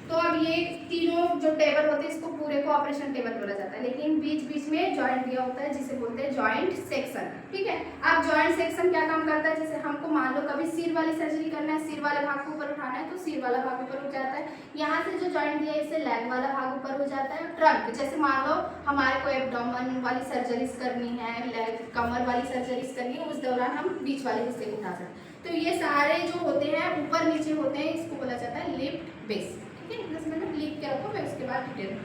तो अब ये तीनों जो टेबल होते हैं इसको पूरे को ऑपरेशन टेबल बोला जाता है, लेकिन बीच बीच में जॉइंट दिया होता है जिसे बोलते हैं जॉइंट सेक्शन। ठीक है, अब जॉइंट सेक्शन क्या काम करता है, जैसे हमको मान लो कभी सिर वाली सर्जरी करना है, सिर वाले भाग को ऊपर उठाना है तो सिर वाला भाग ऊपर उठ जाता है। यहाँ से जो जॉइंट दिया है इससे लेग वाला भाग ऊपर हो जाता है। ट्रंक, जैसे मान लो हमारे को एब्डोमेन वाली सर्जरीज करनी है, लेग कमर वाली सर्जरीज करनी है, उस दौरान हम बीच वाले हिस्से को उठा सकते हैं। तो ये सारे जो होते हैं ऊपर नीचे होते हैं, इसको बोला जाता है लिफ्ट बेस। ठीक है, 10 मिनट लिख के रखो, मैं उसके बाद डिटेल।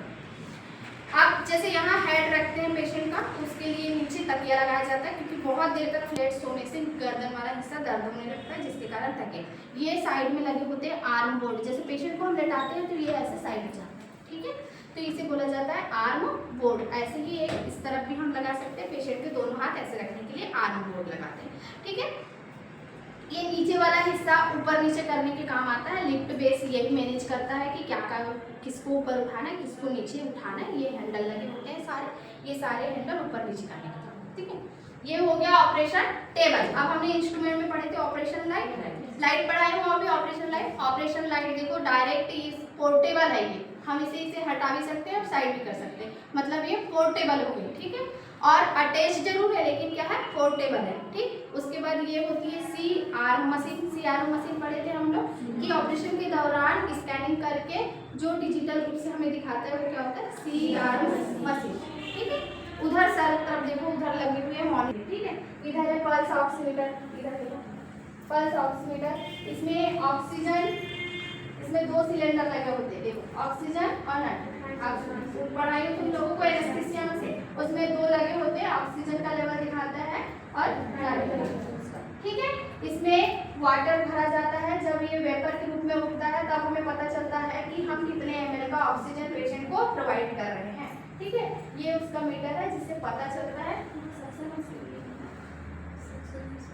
आप जैसे यहाँ हेड रखते हैं पेशेंट का, तो उसके लिए नीचे तकिया लगाया जाता है, क्योंकि बहुत देर तक फ्लैट सोने से गर्दन वाला हिस्सा दर्द होने लगता है, जिसके कारण थके। ये साइड में लगे होते हैं आर्म बोर्ड, जैसे पेशेंट को हम लेटाते हैं तो ये ऐसे साइड में जाता है। ठीक है, तो इसे बोला जाता है आर्म बोर्ड। ऐसे ही एक इस तरफ भी हम लगा सकते हैं, पेशेंट के दोनों हाथ ऐसे रखने के लिए आर्म बोर्ड लगाते हैं। ठीक है, ये नीचे वाला हिस्सा ऊपर नीचे करने के काम आता है। लिफ्ट बेस यही मैनेज करता है कि क्या किसको ऊपर उठाना है, किसको नीचे उठाना है। ये हैंडल लगे होते हैं सारे, ये सारे हैंडल ऊपर नीचे करने का काम। ठीक है, ये हो गया ऑपरेशन टेबल। अब हमने इंस्ट्रूमेंट में पढ़े थे ऑपरेशन लाइट पढ़ाई हूँ अभी। ऑपरेशन लाइट देखो डायरेक्ट पोर्टेबल है, ये हम इसे हटा भी सकते हैं और साइड भी कर सकते हैं, मतलब ये पोर्टेबल हो गई। ठीक है, और अटैच जरूर है लेकिन क्या है, पोर्टेबल है। ठीक, उसके बाद ये होती है CRO मशीन पढ़े थे हम लोग कि ऑपरेशन के दौरान स्कैनिंग करके जो डिजिटल रूप से हमें दिखाता है वो क्या होता है, CRO मशीन। ठीक है, उधर सर तरफ देखो, उधर लगे हुए हैं मॉनिटर। ठीक है, इधर है पल्स ऑक्सीमीटर, इधर देखो पल्स ऑक्सीमीटर। इसमें ऑक्सीजन, इसमें 2 सिलेंडर लगे होते हैं, देखो ऑक्सीजन और नाइट्रोजन। पढ़ाई तुम लोगों को एनेस्थीसिया में से, उसमें 2 लगे होते हैं, ऑक्सीजन का लेवल दिखाता है और नाइट्रोजन। ठीक है, इसमें वाटर भरा जाता है। जब ये वेपर के रूप में उठता है तब हमें पता चलता है कि हम कितने ml का ऑक्सीजन पेशेंट को प्रोवाइड कर रहे हैं। ठीक है, ये उसका मीटर है जिससे पता चलता है।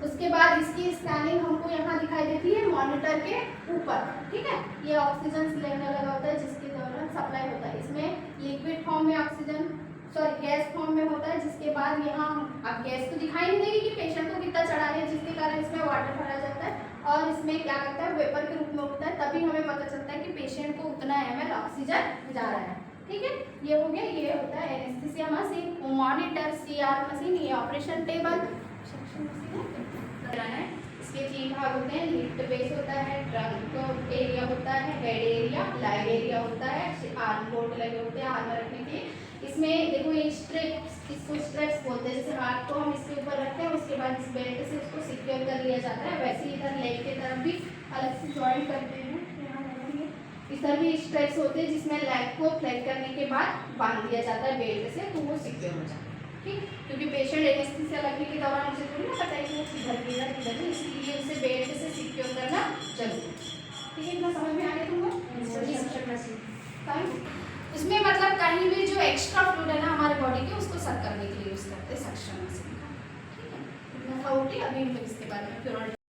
उसके बाद इसकी स्कैनिंग हमको यहाँ दिखाई देती है मॉनिटर के ऊपर। ठीक है, ये ऑक्सीजन सिलेंडर लगा होता है जिसके दौरान सप्लाई होता है। इसमें लिक्विड फॉर्म में ऑक्सीजन, सॉरी गैस फॉर्म में होता है, जिसके बाद यहाँ अब गैस तो दिखाई नहीं देगी कि पेशेंट को कितना चढ़ा रहे हैं, जिसके कारण इसमें वाटर भरा जाता है और इसमें क्या करता है, वेपर के रूप में उठता है। तभी हमें पता चलता है कि पेशेंट को उतना ml ऑक्सीजन जा रहा है। ठीक है, ये हो गया, ये होता है anaesthesia machine, monitor, CRO machine, ये ऑपरेशन टेबल है। इसके 3 भाग होते हैं, लिफ्ट बेस होता है, ट्रंक एरिया होता है, हेड एरिया, लाइव एरिया होता है, आर्म बोर्ड लगे होते हैं आर्म रखने के लिए। इसमें देखो ये स्ट्रैप्स, इसको स्ट्रैप्स बोलते हैं। जैसे हाथ को हम इसके ऊपर रखते हैं, उसके बाद इस बेल्ट से इसको सिक्योर कर लिया जाता है। वैसे ही इधर लेग के तरफ भी अलग से जॉइंट करते हैं, यहाँ लगाएंगे। इधर भी स्ट्रैप्स होते हैं जिसमें लेग को फ्लैट करने के बाद बांध दिया जाता है बेल्ट से, तो वो सिक्योर हो जाता है। ठीक, क्योंकि पेशेंट एनेस्थीसिया लगने के दौरान उसे थोड़ी ना पता है कि वो किधर, इसलिए उसे बेल्ट से सिक्योर करना जरूरी है। ठीक है, इतना समझ में आ गया तुमको? उसमें मतलब कहीं भी जो एक्स्ट्रा फ्लूइड है ना हमारे बॉडी के, उसको सक करने के लिए यूज करते हैं सक्शन मशीन। ठीक है, अभी इसके बारे में फिर